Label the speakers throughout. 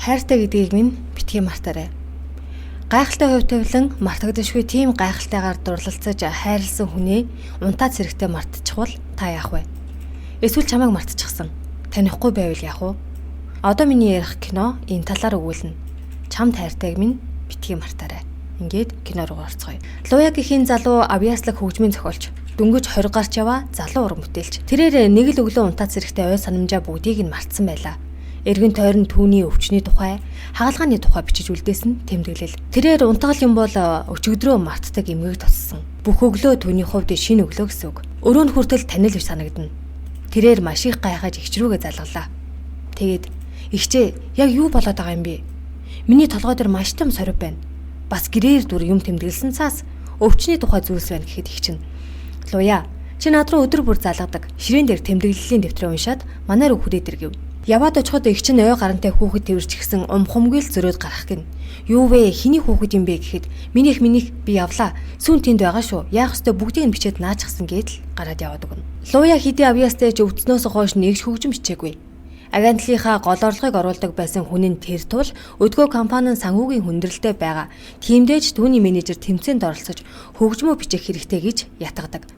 Speaker 1: Хайртай гэдгийг минь битгий мартаарай. Гайхалтай хувь тавилан мартагдашгүй тийм гайхалтайгаар дурлалцаж хайрлсан хүнээ унтаад зэрэгтэй мартчихвал та яах вэ? Эсвэл чамайг мартчихсан. Танихгүй байвал яах вэ? Одоо миний ярих кино энэ талаар өгүүлнэ. Чамд хайртайг минь битгий мартаарай. Ингээд кино руу орцгоё. Луя гэхийн залуу авьяаслаг хөгжмийн зохиолч. Дөнгөж 20 гарч яваа залуу уран бүтээлч. Тэрээр нэг л өглөө унтаад зэрэгтэй ой санамжаа бүгдийг нь мартсан байлаа. Эргэн тойрон түүний өвчний тухай, хагалгааны тухай бичиж үлдээсэн тэмдэглэл. Тэрээр унтгал юм бол өчигдрөө мартдаг эмгээг туссан. Бүх өглөө түүний хувьд шинэ өглөө гэсэн үг. Өрөөнд хүртэл танил биш санагдана. Тэрээр маш их гайхаж игч рүүгээ залгалаа. Тэгээд игчээ яг юу болоод байгаа юм бэ? Миний толгой дээр маш том сорив байна. Бас гэрээр дүр юм тэмдэглэсэн цаас өвчний тухай зүйлс байна гэхэд игчин. Луя, чи над руу өдөр бүр залгадаг. Ширээн дээр тэмдэглэлийн дэвтрээ уншаад манай руу хүрээд иргэв. Яваад очиход игч нь ой гарантай хүүхэд тэрвэрчгсэн умхумгийл зөрөөд гарах гин. Юу вэ? Хиний хүүхэд юм бэ гэхэд минийх би явлаа. Сүүн тэнд байгаа шүү. Яах ёстой бүгдийг нь бичээд наачихсан гэдэл гараад яваад өгнө. Луя хэдий авьяастай ч өвдснөөс хойш нэгж хөгжим хичээгүй. Агентлийнхаа гол орлогыг оруулдаг байсан хүн нь тэр тул өдгөө компани санхүүгийн хүндрэлтэй байгаа. Тиймдээж түүний менежер тэмцээнд оролцож хөгжмөө бичих хэрэгтэй гэж ятгадаг.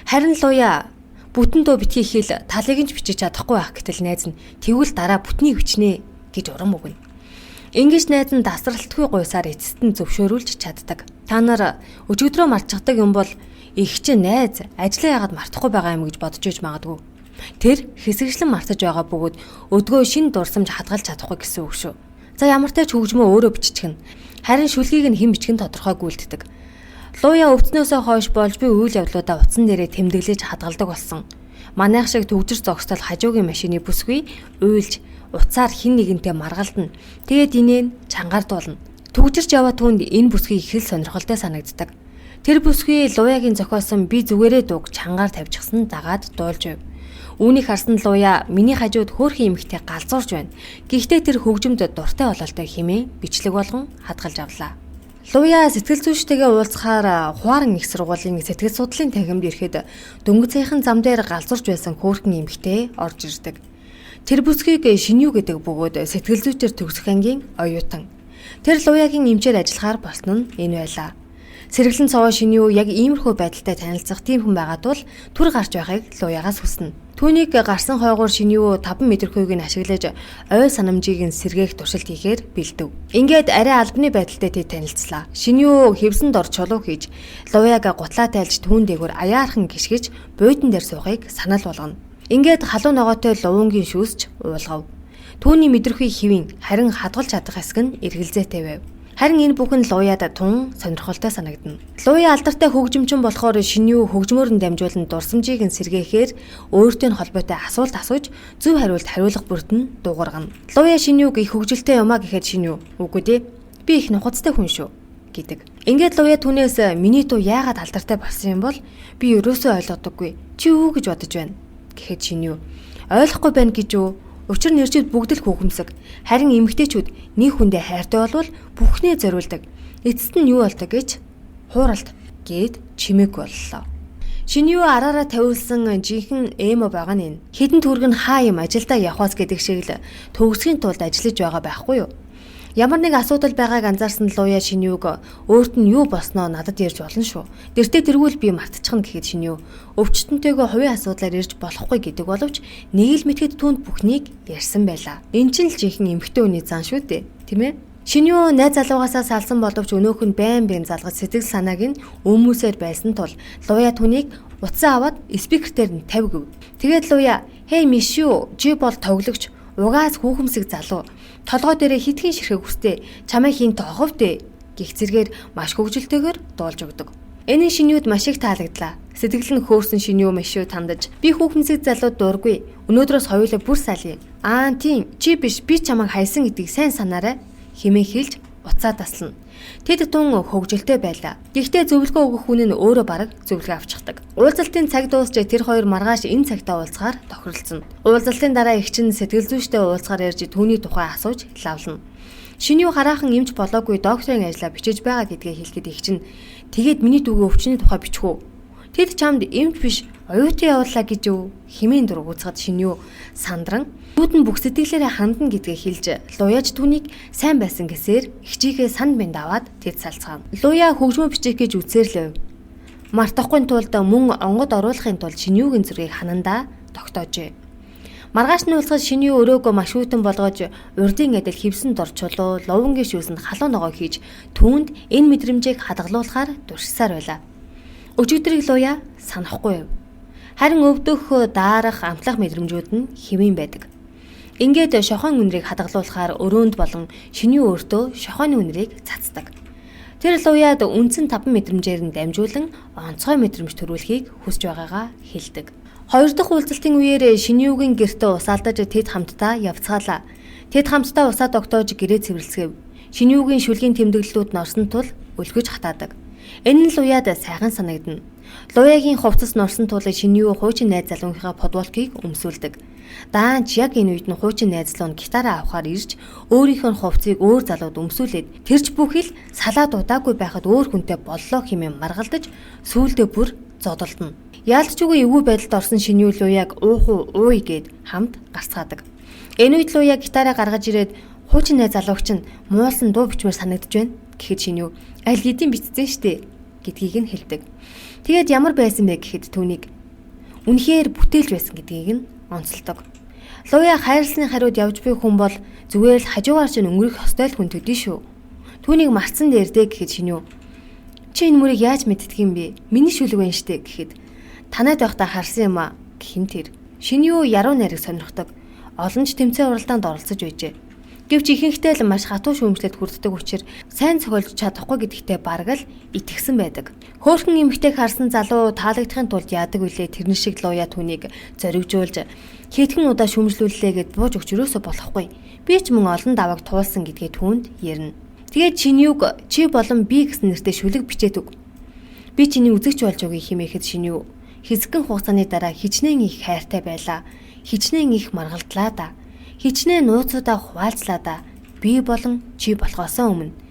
Speaker 1: Харин Луя бүтэн дөө битгий хэл талыг нь бичиж чадахгүй байх гэтэл найз нь тэгвэл дараа бүтнийг бичнэ гэж урам өгнө. Ингэж найз нь дасралтгүй гуйсаар эцэст нь зөвшөөрүүлж чаддаг. Та нар өчигдрөө мартчихдаг юм бол их чинь найз ажлаа яагаад мартахгүй байгаа юм гэж бодож иж магадгүй. Тэр хэсэгчлэн мартаж байгаа бөгөөд өдгөө шин дурсамж хадгалж чадахгүй гэсэн үг шүү. За ямар ч тач хөгжмөө өөрөө биччихнэ. Харин шүлгийг нь хэн бичих нь тодорхойгүй үлддэг. Луя өвдснөөсөө хойш болж би үйл явдлуудаа утсан дээрээ тэмдэглэж хадгалдаг болсон. Манайх шиг төгжир зогсдол хажуугийн машины бүсгүй уйлж уцаар хин нэгэнтэй маргалдана. Тэгээд инээ чангаардуулна. Төгжирч яваа түнд энэ бүсгүй их л сонирхолтой санагддаг. Тэр бүсгүй Луягийн зохиосон би зүгээрээ дууг чангаар тавьчихсан дагаад дуулж байв. Үүнийг харсан Луя миний хажууд хөөрхөн эмэгтэй галзуурж байна. Гэхдээ тэр хөгжимд дуртай бололтой хэмээн бичлэг болгон хадгалж авлаа. Луя сэтгэл зүйчтэйгээ уулзахаар Хуаран их сургуулийн сэтгэл судлалын танхимд ирэхэд дөнгөцийнхэн зам дээр галзуурж байсан хөөрхөн эмэгтэй орж ирдэг. Тэр бүсгийг Шинью гэдэг бөгөөд сэтгэл зүйчээр төгсөх ангийн оюутан. Тэр Луягийн эмчээр ажиллахаар болсон нь энэ байлаа. Сэргэлэн цовоо Шинью яг иймэрхүү байдалтай танилцах тийм хүн байгаад бол түр гарч байхыг Луягаас хүснэ. Түүнийг гарсан хойгоор Шинью 5 мэдрэхүйг нь ашиглаж ой санамжийг нь сэргээх туршилт хийхээр бэлдэв. Ингээд арай албаны байдалтай тэд танилцлаа. Шинью хэвсэнд орж чулуу хийж Луяг гутлаа тайлж түүн дээгүүр аяархан гიშгэж буйдан дээр суухыг санал болгоно. Ингээд халуун ногоотой лувунгийн шүүсч уулгав. Түүний мэдрэхүй хэвийн харин хадгалж чадах хэсэг нь эргэлзээтэй байв. Харин энэ бүхэн Луяд тун сонирхолтой санагдана. Луя алдартай хөгжимчин болохоор Шинью хөгжмөөр нь дамжуулан дурсамжийг нь сэргээхээр өөртөө холбоотой асуулт асууж зөв хариулт хариулах бүрт нь дуугаргана. Луя Шиньюг их хөгжилтэй юмаа гэхэд Шинью үгүй дээ. Би их нухацтай хүн шүү гэдэг. Ингээд Луя түүнээс миний дуу яагаад алдартай болсон юм бол би ерөөсөө ойлгодоггүй. Чи юу гэж бодож байна гэхэд Шинью ойлгохгүй байна гэж үү? Учир нэрчүүд бүгд л хүүхэмсэг. Харин эмэгтэйчүүд нэг хүндээ хайртай болвол бүхнээ зориулдаг. Эцэст нь юу болдог гэж хууралт гээд чимээг боллоо. Шинью араараа тавиулсан жинхэнэ эмо байгаа нь энэ. Хэдэн төгрөг нь хаа юм ажилдаа явахаас гэдэг шиг л төгсгийн тулд ажиллаж байгаа байхгүй юу? Ямар нэг асуудал байгааг анзаарсан Луя Шиньюг өөрт нь юу болсноо надад ярьж болно шүү. Дэртээ тэргүүл би мартчихна гэхэд Шинью өвчтөнтэйгөө хувийн асуудлаар ярьж болохгүй гэдэг боловч нэг л мэтгэд түүнд бүхнийг ярьсан байлаа. Энэ ч л жинхэнэ эмэгтэй хүний зан шүү дээ, тийм ээ? Шинью найз залуугаасаа салсан боловч өнөөх нь байн залгаж сэтгэл санааг нь өмөөсөөр байсан тул Луя түүнийг утсаа аваад спикертээр нь тавьгэв. Тэгээд Луя "Хей Мишүү, чи бол тоглогч, угаас хүүхэмсэг залуу. Толгой дээрээ хитгэн ширхэг хүстэй. Чамайг хийн тоохов дээ" гэх зэргээр маш хөвгөлтэйгээр дуулж өгдөг. Энэ Шиньюд маш их таалагдлаа. Сэтгэл нь хөөрсөн Шинью Мишүү тандаж "Би хүүхэмсэг залууд дургүй. Өнөөдрөөс хоёулаа бүр салъя. Аа тийм, чи биш, би чамайг хайсан гэдгийг сайн санаарай" хэмээн хэлж уцаа таслана. Тэд тун хөвгөлтэй байлаа. Гэхдээ зөвлөгөө өгөх хүн нь өөрөө бараг зөвлөгөө авчихдаг. Уулзалтын цаг дуусч тэр хоёр маргааш энэ цагтаа уулзахаар тохиролцсон. Уулзалтын дараа их чинь сэтгэл зүйчтэй уулзахаар ярьж түүний тухай асууж лавлана. Шинью хараахан эмч болоогүй докторийн ажлаа бичиж байгаа гэдгээ хэлэхэд их чинь "Тэгээд миний дүүгээ өвчний тухай бичих үү? Тэд чамд эмч биш Оюутан явууллаа гэж юу? Хэмээн дур уцгад Шинью сандран үүд нь бүх сэтгэлээрээ хандна гэдгээ хэлж Луяж түүнийг сайн байсан гэсээр ихчийнхээ санд бинд аваад тэд салцгаав. Луя хөгжмөө бичих гэж үцээр лв. Мартахгүй тулд мөн онгод оруулахын тулд Шинюгийн зургийг ханандаа тогтоожээ. Маргааш нь уулзахад Шинью өрөөгөө маш хүйтэн болгож урдын адил хевсэнд орчулуу ловонгийн шүүсэнд халуун ногоо хийж түүнд энэ мэдрэмжийг хадгалуулахаар дуршсаар байлаа. Өчигдрийг Луя санахгүй. Харин өвдөх, даарах, амтлах мэдрэмжүүд нь хэвэн байдаг. Ингээд шохон үнрийг хадгалуулахаар өрөөнд болон Шинью өөртөө шохооны үнрийг цацдаг. Тэр Луяд үндсэн 5 мэдрэмжээр нь дамжуулан онцгой мэдрэмж төрүүлэхийг хүсэж байгаагаа хэлдэг. Хоёр дахь уулзалтын үеэр Шинюгийн гэртээ ус алдаж тэд хамтдаа явцгаалаа. Тэд хамтдаа усаа тогтоож гэрээ цэвэрлэв. Шинюгийн шүлгийн тэмдэглэлүүд нь орсон тул өлгөж хатаадаг. Энэ нь Луяд сайхан санагдана. Луягийн хувцас норсон тул Шинью хуучин найз залуугийнхаа подволкийг өмсүүлдэг. Даанч яг энэ үед нь хуучин найз залуу нь гитараа авахар ирж өөрийнх нь хувцсыг өөр залууд өмсүүлээд тэрч бүхэл салаад удаагүй байхад өөр хүнтэй боллоо хэмээн маргалдаж сүүлдээ бүр зодолдно. Яалтч үгүй эвгүй байдалд орсон Шинью Луяг ууй гэд хамт гарцгаадаг. Энэ үед Луя гитараа гаргаж ирээд хуучин найз залууч нь муулсан дуу бичмээр санагдж байна гэхэд Шинью аль хэдийн бичсэн штэ гэдгийг нь хэлдэг. Тэгээд ямар байсан бэ гэхэд түүнийг үнэхээр бүтээлж байсан гэдгийг нь онцолдог. Луя хайрласны хариуд явж буй хүн бол зүгээр л хажуугаар чинь өнгөрөх ёстой л хүн төдий шүү. Түүнийг марцсан дээр дээ гэхэд Шинью чи энэ мөрийг яаж мэддэг юм бэ? Миний шүлэг байна штэ гэхэд танайд байхдаа харсан юм а гэхин тэр. Шинью яруу найраг сонирхдог. Олон ч тэмцээн уралдаанд оролцож байжээ. Гэвч ихэнхдээ л маш хатуу шүүмжлэлд хүрддэг учраас сайн цохиолж чадахгүй гэдэгтээ бараг л итгэсэн байдаг. Хөөхөн эмэгтэйг харсан залуу таалагдахын тулд яадаг үлээ тэрэн шиг Луя түүнийг зоригжуулж хэдхэн удаа шүүмжлүүллээ гэд бууж өгч өрөөсө болохгүй. Би ч мөн олон давааг туулсан гэдгээ түүнд ярина. Тэгээд Шинюг чи болон би гэсэн нэртэй шүлэг бичээд өг. Би чиний үзэгч болж өгье хэмээхэд Шиню хэсэгэн хугацааны дараа хичнээн их хайртай байлаа. Хичнээн их маргалдлаа да. Хичнээн нууцудаа хуваалцлаа да. Би болон чи болохоосоо өмнө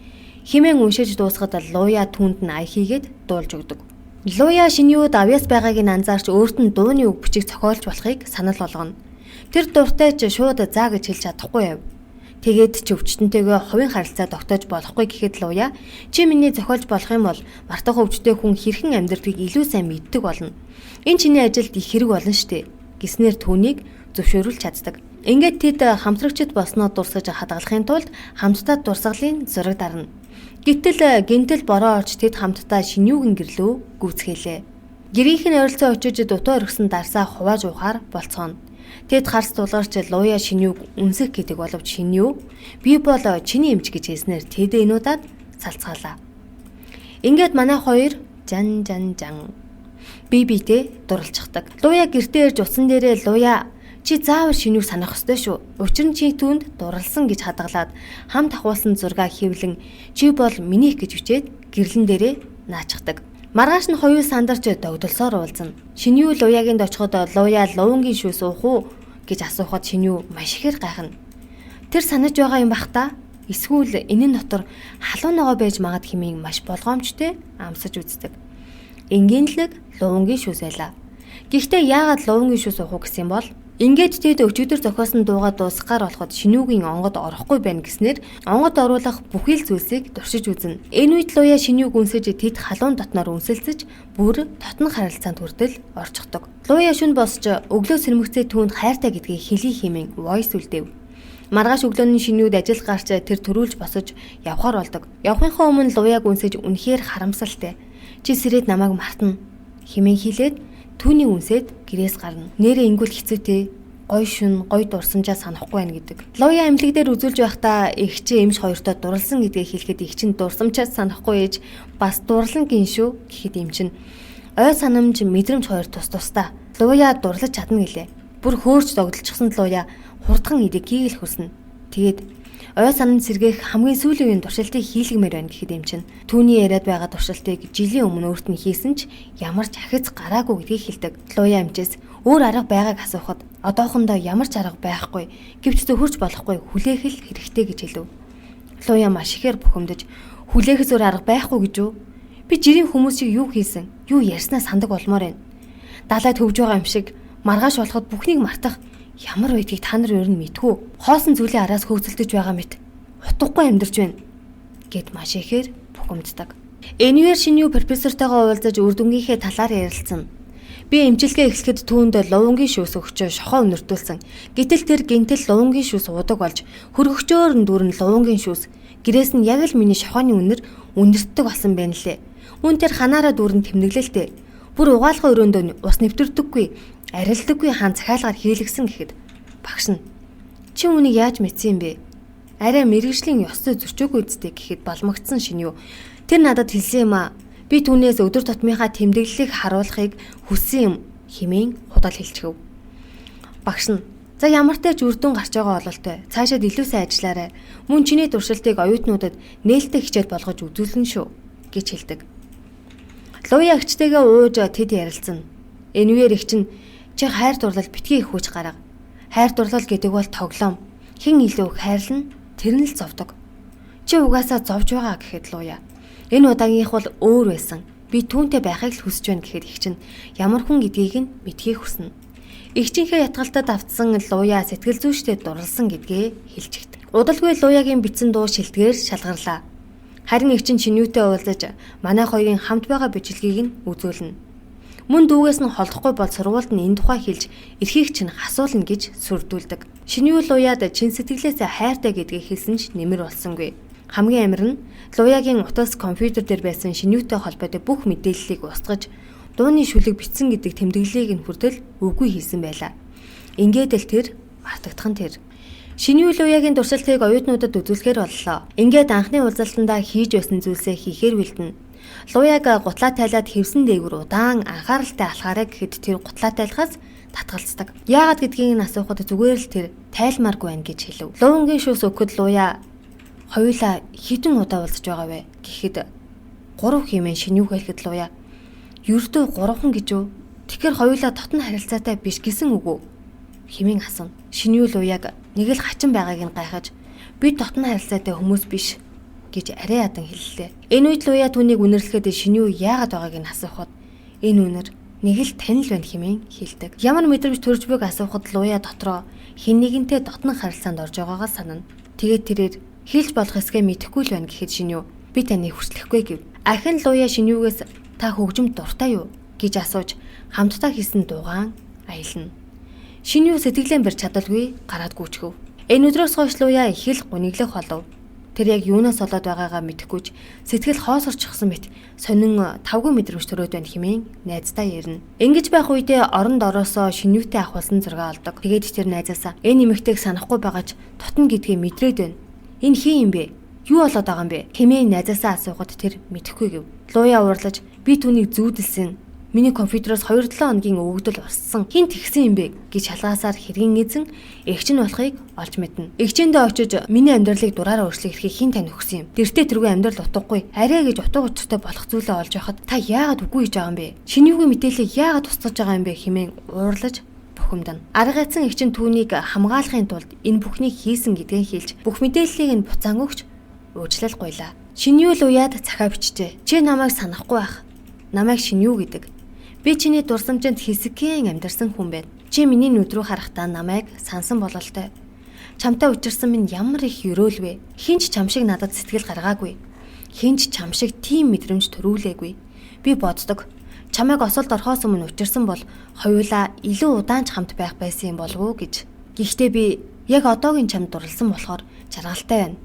Speaker 1: хэмээн уншиж дуусгаад Луя түүнд нь ая хийгээд дуулж өгдөг. Луя Шинюд авьяас байгааг нь анзаарч өөрт нь дууны үг бичиг зохиолж болохыг санал болгоно. Тэр дуртай ч шууд заа гэж хэлж чадахгүй яв. Тэгээд ч өвчтөнтэйгээ хувийн харилцаа тогтоож болохгүй гэхэд Луя чи миний зохиолж болох юм бол мартах өвчтэй хүн хэрхэн амьдрахыг илүү сайн мэддэг болно. Энэ чиний ажилд их хэрэг болно штэ гэснээр түүнийг зөвшөөрүүлж чаддаг. Ингээд тэд хамтрагчид болсноо дурсаж хадгалахын тулд хамтдаа дурсгалын зураг дарна. Гэтэл гинтэл бороо орж тэд хамтдаа Шинюгийн гэрлөө гүйцхээлээ. Гэрийнхэн ойролцоо очиж дутуу өргсөн дарсаа хувааж уухаар болцооно. Тэд харс тулгарч Луя Шинюг үнсэх гэдэг боловч Шиню би бол чиний эмч гэж хэлснээр тэд энүүдад салцгаалаа. Ингээд манай хоёр жан би битэй дурлцдаг. Луя гэртээ ирж утсан дээрээ Луя чи заавал Шинюг санах ёстой шүү. Учир нь чи түүнд дурлсан гэж хадгалаад хамт ахуулсан зургаа хэвлэн чи бол минийх гэж бичээд гэрлэн дээрээ наачдаг. Маргааш нь хоёул сандарч догдолсоор уулзна. Шиню Луягийн дочход Луя ловонгийн шүүс уух уу гэж асуухад Шиню маш ихээр гайхна. Тэр санаж байгаа юм бах та. Эсвэл энэ дотор халуун ногоо байж магад хэмээн маш болгоомжтой амсаж үздэг. Энгийнлэг ловонгийн шүүс байлаа. Гэхдээ яагаад ловонгийн шүүс уух уу гэсэн бол ингээд тэд өчигдөр зохиосон дуугаа дуусгахаар болоход Шинюгийн онгод орохгүй байна гэснээр онгод оруулах бүхий л зүйлсийг туршиж үзнэ. Энэ үед Луя Шинюг үнсэж тэд халуун дотноор үнсэлцэж бүр дотн харилцаанд хүртэл орчихдог. Луя шүн босч өглөө сэрмэгцээ түүнд хайртай гэдгийг хэлий хэмээн войс үлдээв. Маргааш өглөөний Шинюд ажил гарч тэр төрүүлж босож явхаар болдог. Явхынхаа өмнө Луяг үнсэж үнэхээр харамсалтай. Чи сэрээд намайг мартна хэмээн хэлээд түүний үнсээд гэрээс гарна. Нэрээ ингүүл хэцүүтэй. Гой шүн, гой дурсамжаа санахгүй байна гэдэг. Луя эмнэлэг дээр үзүүлж байхдаа эгчээ эмч хоёртой дурлсан гэдгийг хэлэхэд эгч нь дурсамжаа санахгүй ээж бас дурлан гин шүү гэхэд эмч нь ой санамж мэдрэмж хоёр тусдаа. Луя дурлаж чадна гэлээ. Бүр хөөрч догдолчихсон Луя хурдхан идэхийг л хүснэ. Тэгээд ой санамж сэргээх хамгийн сүүлийн үеийн туршилтыг хийлгэмээр байна гэхэд эмч нь түүний яриад байгаа туршилтыг жилийн өмнө өөрт нь хийсэн ч ямар ч ахиц гараагүй гэдгийг хэлдэг. Луя эмчээс өөр арга байгааг асуухад одоохондоо ямар ч арга байхгүй гэвч зөвхөрч болохгүй хүлээх л хэрэгтэй гэж хэлв. Луя маш ихээр бухимдаж хүлээхээс өөр арга байхгүй гэж үү? Би жирийн хүмүүсийг юу хийсэн, юу ярьснаа сандаг болмоор байна. далай төвж байгаа юм шиг маргааш болоход бүхнийг мартах ямар байдгийг та нар өөр нь мэдгүй. Хоосон зүйлийн араас хөөцөлдөж байгаа мэт утгагүй амьдарч байна гэд маш ихээр бухимддаг. Энэгээр шиний профессортойгоо уулзаж үр дүнгийнхээ талаар ярилцсан. Би эмчилгээ эхлэхэд түүнд лувангийн шүүс өгчөө шохоо өнөртүүлсэн. Гэтэл тэр гинтэл лувангийн шүүс удаг болж хөргөгчөөр нь дүүрэн лувангийн шүүс. Гэрээс нь яг л миний шохооны үнэр өндөртдөг болсон байна лээ. Үүн тэр ханаараа дүүрэн тэмдэглэлтэй. Бүр угаалгын өрөөндөө ус нэвтэрдэггүй, арилдаггүй хаан захиалгаар хийлгсэн гэхэд багш нь чи үүнийг яаж мэдсэн юм бэ? Арай мэрэгжлийн ёстой зөрчөөгүй үсттэй гэхэд балмагдсан шиний. Тэр надад хэлсэн юм аа. Би түүнээс өдөр тутмынхаа тэмдэглэлийг харуулахыг хүссэн юм хэмээн худал хэлчихв. Багш нь за ямар ч үр дүн гарч байгаа бололтой. Цаашаад илүү сайн ажиллаарай. Мөн чиний туршилтыг оюутнуудад нээлттэй хичээл болгож үзүүлнэ шүү гэж хэлдэг. Луя агчтайгаа ууж тэд ярилцсан. Энэгээр их чинь чи хайр дурлал битгий их хүч гарга. Хайр дурлал гэдэг бол тоглоом. Хэн илүү хайрлна тэр нь л зовдог. Чи угаасаа зовж байгаа гэхэд Луя. Энэ удаагийнх бол өөр байсан. Би түүнтэй байхыг л хүсэж байна гэхэд их чинь ямар хүн гэдгийг нь мэдхийг хүснэ. Игчийнхээ ятгалтад автсан Луя сэтгэл зүйчтэй дурлсан гэдгээ хэлж ихт. Удалгүй Луягийн бичсэн дуу шилдгээр шалгарлаа. Харин их чинь чинүүтэй уулзаж манай хоёрын хамт байгаа бичлэгийг нь үзүүлнэ. Мөн дүүгээс нь холдохгүй бол сургуульд нь энэ тухай хэлж эрхийг чинь асуулна гэж сүрдүүлдэг. Шиний Луяд чин сэтгэлээсээ хайртай гэдгийг хэлсэн ч нэмэр болсонгүй. Хамгийн амир нь Луягийн утас компьютер дээр байсан шинийтэй холбоотой бүх мэдээллийг устгаж дууны шүлэг бичсэн гэдэг тэмдэглэлийг нь хүртэл үгүй хийсэн байлаа. Ингээд л тэр мартагдхан тэр. Шиний Луягийн дурсалтыг оюутнуудад үзүүлэхээр боллоо. Ингээд анхны уулзалтандаа хийж байсан зүйлсээ хийхээр бэлдэнэ. Луяг гутлаа тайлаад хэвсэн дээгүр удаан анхааралтай алхаарэ гэхэд тэр гутлаа тайлахаас татгалздаг. Яагаад гэдгийг нь асуухад зүгээр л тэр тайлмааргүй байна гэж хэлв. Лувангийн шүүс өгөхөд Луя хоёулаа хэдэн удаа уулзж байгаа вэ гэхэд 3 хэмээн шинийгээ хэлэхэд Луя ердөө 3хан гэж үү? Тэгэхээр хоёулаа дотн харилцаатай биш гэсэн үг үү? Хэмээн асуув. Шиний Луяг нэг л хачин байгааг нь гайхаж би дотн харилцаатай хүмүүс биш гэж арай ядан хэллээ. Энэ үед Луя түүнийг үнэрлэхэд шиний яагаад байгааг нь асуухад энэ үнэр нэг л танил байна хэмээн хэлдэг. Ямар мэдрэмж төрж байгааг асуухад Луя дотроо хэн нэгэнтэй дотн харилцаанд орж байгаагаа санана. Тэгээд тэрээр хэлж болох эсгээ мэдэхгүй л байна гэхэд шиний би таныг хүчлэхгүй гэв. Ахин Луя шинийгээс та хөгжимд дуртай юу гэж асууж хамтдаа хийсэн дуугаан аялна. Шиний сэтгэлэн барьж чадалгүй гараад гүйчгэв. Энэ өдрөөс хойш Луя их л гуниглах болов. Тэр яг юунаас болоод байгаагаа мэдэхгүйч сэтгэл хоосорчихсон мэт сонин тавгүй мэдрэмж төрөөд байна хэмээн найздаа ярина. Ингэж байх үедээ оронд ороосоо шинийтэй ахвалсан зураг олдог. Тэгээд тэр найзаасаа энэ нэмэгтэйг санахгүй байгаач тотно гэдгээ мэдрээд байна. Энэ хин юм бэ? Юу болоод байгаа юм бэ? Хэмээн найзаасаа асуухад тэр мэдэхгүй гэв. Луя уурлаж би түүнийг зүүдэлсэн. Миний компьютероос 2-7 хоногийн өвөгдөл урссан. Хин тэгсэн юм бэ гэж шалгаасаар хэргэн эзэн эгч нь болохыг олж мэднэ. Эгчэндээ очиж миний амьдралыг дураараа өөрчлөх эрхийг хин тань өгсөн юм. Тэртээ тэргүй амьдрал утгагүй. Арай гэж утга учиртай болох зүйлээ олж явахад та яагаад үгүй хийж байгаа юм бэ? Шинийгийн мэдээллийг яагаад устгаж байгаа юм бэ хэмээн уурлаж бухимдана. Арга эцэн эгч нь түүнийг хамгаалахын тулд энэ бүхнийг хийсэн гэдгээ хэлж бүх мэдээллийг нь буцаан өгч уучлал гуйлаа. Шиний Луяд цахаа бичжээ. Чи намайг санахгүй байх. Намайг шиний гэдэг. Би чиний дурсамжинд хэсэгхэн амьдарсан хүн байна. Чи миний нүд рүү харахтаа намайг сансан бололтой. Чамтай учирсан минь ямар их өрөөлвэ. Хинч чам шиг надад сэтгэл гаргаагүй. Хинч чам шиг тийм мэдрэмж төрүүлээгүй. Би боддог. Чамайг осолд орхоос өмнө учирсан бол хоёулаа илүү удаан ч хамт байх байсан юм болов уу гэж. Гэхдээ би яг одоогийн чамд дурлсан болохоор жаргалтай байна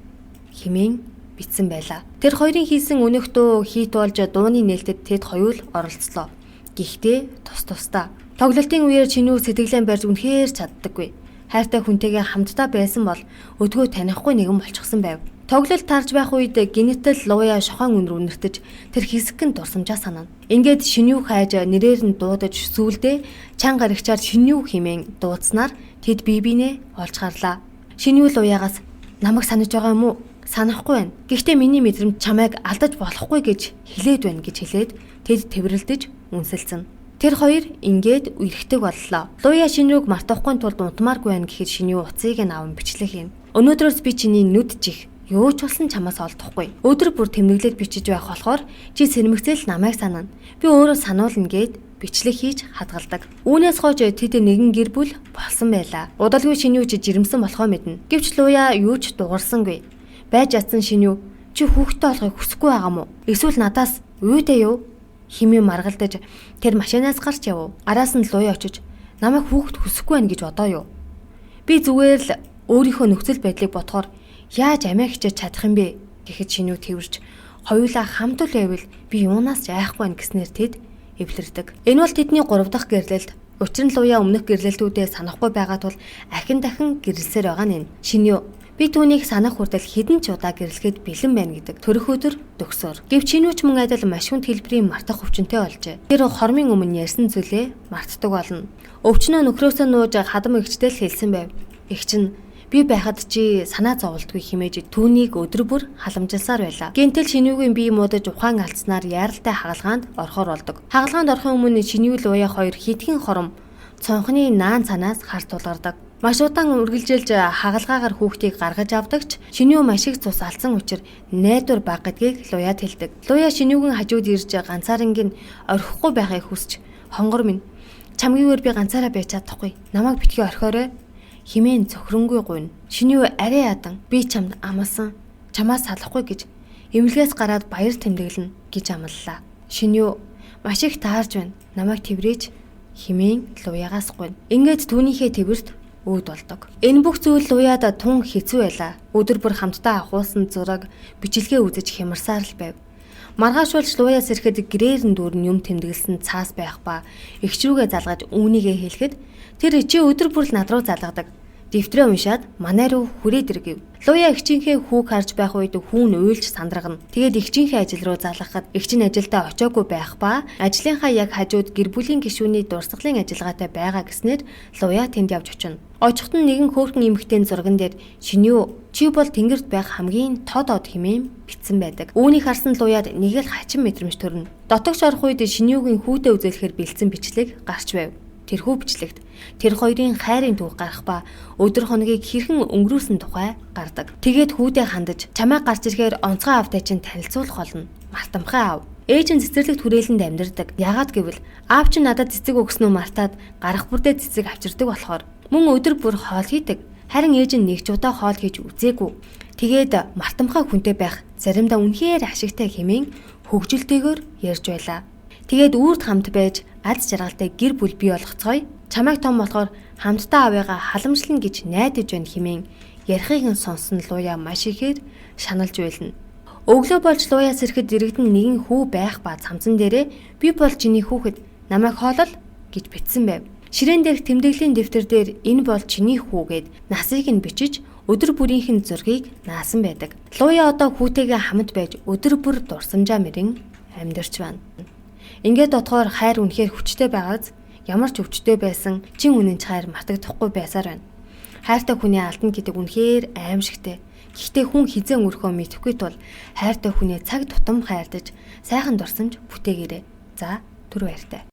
Speaker 1: хэмээн бичсэн байлаа. Тэр хоёрын хийсэн өнөختөө хийт болж дууны нээлтэд тэд хоёул оролцлоо. Гэхдээ тус тусдаа тоглолтын үеэр чинүү сэтгэлэн барьж үнэхээр чаддаггүй. Хайртай хүнтэйгээ хамтдаа байсан бол өдгөө танихгүй нэгэн болчихсон байв. Тоглолт тарж байх үед генитал Луя шохон үнэр үнэртэж тэр хэсэгэн дурсамжаа санана. Ингээд шинүү хайж нэрээр нь дуудаж сүүлдээ чанга гарагчаар шинүү хэмээн дуудснаар тэд бие биенээ олж харлаа. Шинүү Луягаас намайг санаж байгаа юм уу? Санахгүй байна. Гэхдээ миний мэдрэмж чамайг алдаж болохгүй гэж хэлээд байна гэж хэлээд тэд тэрвэрлдэж үнсэлцэн. Тэр хоёр ингээд үерхдэг боллоо. Луя шинүүг мартахгүй тулд унтмааргүй байна гэхэд шинүү уцыг нь аван бичлэх юм. Өнөөдрөөс би чиний нүд чих юу ч болсон чамаас олдохгүй. Өдөр бүр тэмдэглээд бичиж байх болохоор чи сэрмэгцэл намайг санана. Би өөрөө сануулна гэд бичлэг хийж хадгалдаг. Үүнээс хойш тэд нэгэн гэр бүл болсон байлаа. Удалгүй Шинүүч жирэмсэн болохоо мэднэ. Гэвч Луя юу ч дуурсангүй. Байж ядсан Шинүү чи хүүхдтэй болохыг хүсэхгүй байгаа мó? Эсвэл надаас уйдаа юу? Химээ маргалдаж тэр машинаас гарч яв. Араас нь Луя очиж намайг хүүхэд хүсэхгүй байна гэж бодоо юу? Би зүгээр л өөрийнхөө нөхцөл байдлыг бодохоор яаж амиа хичээж чадах юм бэ гэхэд Шинүү тэрвэрч хоёулаа хамт л байвал би юунаас ч айхгүй байна гэснээр тэд эвлэрдэг. Энэ бол тэдний 3 дахь гэрлэлт. Учир нь Луя өмнөх гэрлэлтүүдээ санахгүй байгаа тул ахин дахин гэрлэлсээр байгаа нь. Шинүү би түүнийг санах хүртэл хэдэн ч удаа гэрлэхэд бэлэн байна гэдэг төрөх өдөр төгсөөр. Гэвч Шинүүч мөн адил маш хүнд хэлбэрийн мартах өвчнөд олжээ. Тэр хормын өмнө ярьсан зүйлээ мартдаг болно. Өвчнөө нөхрөөсөө нууж хадам эгчтэй л хэлсэн байв. Эгч нь би байхад чи санаа зовлтгүй химээж түүнийг өдөр бүр халамжилсаар байлаа. Гэнтэл Шинүүгийн бие муудаж ухаан алдснаар яаралтай хагалгаанд орохоор болдог. Хагалгаанд орохын өмнө Шинүү Луя хоёр хитгэн хором цонхны наан цанаас харт тулгардаг. Маш удаан үргэлжилж хагалгаагаар хүүхдийг гаргаж авдагч Шинүү маш их цус алдсан учраас найдвар бага гэдгийг Луяд хэлдэг. Луя Шинүүгийн хажууд ирж ганцаарнгийн орхихгүй байхыг хүсч хонгор минь чамгийгээр би ганцаараа байж чадахгүй. Намайг битгий орхиорой химэн цохронгүй гуйна. Шинүү арай ядан би чамд амласан. Чамаас салахгүй гэж эмнэлгээс гараад баяр тэмдэглэнэ гэж амлалаа. Шинүү маш их таарж байна. Намайг тэврээж химэн Луягаас гуйна. Ингээд түүнийхээ тэвэрт үүд болдог. Энэ бүх зүйл Луяд тун хэцүү байлаа. Өдөр бүр хамтдаа ахуулсан зураг бичлэгээ үзэж хямарсаар л байв. Маргааш болж Луяс ирэхэд гэрээр нь дүүрэн юм тэмдэглэсэн цаас байх ба эгч рүүгээ залгаж үүнийгээ хэлэхэд тэр чи өдөр бүр л над руу залгадаг. Дэвтрээ уншаад манай руу хүрээд иргэв. Луя эгчийнхээ хүүг харж байх үед хүүн уйлж сандрагна. Тэгээд эгчийнхээ ажил руу залгахад эгч нь ажилдаа очоогүй байх ба ажлынхаа яг хажууд гэр бүлийн гишүүний дурсгалын ажиллагаатай байгаа гэснээр Луя тэнд явж очино. Очихт нь нэгэн хөөрхөн эмэгтэй зурган дээр Шинүү чи бол тэнгэрт байх хамгийн тод од хэмээн бичсэн байдаг. Үүнийг харсан Луяд нэг л хачин мэдрэмж төрнө. Дотогч орох үед Шинүүгийн хүүтэй үзүүлэхээр бэлдсэн бичлэг гарч байв. Тэрхүү бичлэгт тэр хоёрын хайрын түүх гарах ба өдөр хоногийг хэрхэн өнгөрүүлсэн тухай гардаг. Тэгээд хүүдээ хандаж чамайг гарч ирэхээр онцгой аавтай чинь танилцуулах болно. Мартамхай аав. Ээж нь цэцэрлэгт хүрээлэнд амьдардаг. Яагаад гэвэл аав чинь надад цэцэг өгснөө мартаад гарах бүрдээ цэцэг авчирдаг болохоор мөн өдөр бүр хоол хийдэг. Харин ээж нь нэг ч удаа хоол хийж үзээгүй. Тэгээд мартамхай хүнтэй байх заримдаа үнэхээр ашигтай хэмээн хөвгөлтэйгээр ярьж байлаа. Тэгээд үрд хамт байж аз жаргалтай гэр бүл бий болгоцгоё. Чамайг том болохоор хамтдаа авъяга халамжлана гэж найдаж байна хэмээн ярихыг нь сонсон Луя маш ихээр шаналж байлна. Өглөө болж Луяс ирэхэд иргэдэн нэгэн хүү байх ба цамцан дээрээ би бол чиний хүүхэд намайг хоолол гэж бичсэн байв. Ширээн дээрх тэмдэглэлийн дэвтэр дээр энэ бол чиний хүү гэд насыг нь бичиж өдөр бүрийнх нь зургийг наасан байдаг. Луя одоо хүүтэйгээ хамт байж өдөр бүр дурсамжаа мэрэн амьдарч байна. Ингээд дотгоор хайр үнэхээр хүчтэй байгааз ямар ч өвчтэй байсан чин үнэнч хайр мартагдахгүй байсаар байна. Хайртай хүний алдна гэдэг үнэхээр аимшигтэй. Гэхдээ хүн хизээ өнгөрөхөө мэдэхгүй тул хайртай хүнээ цаг тутам хайрлаж сайхан дурсамж бүтээгээрэй. За түр баяртай.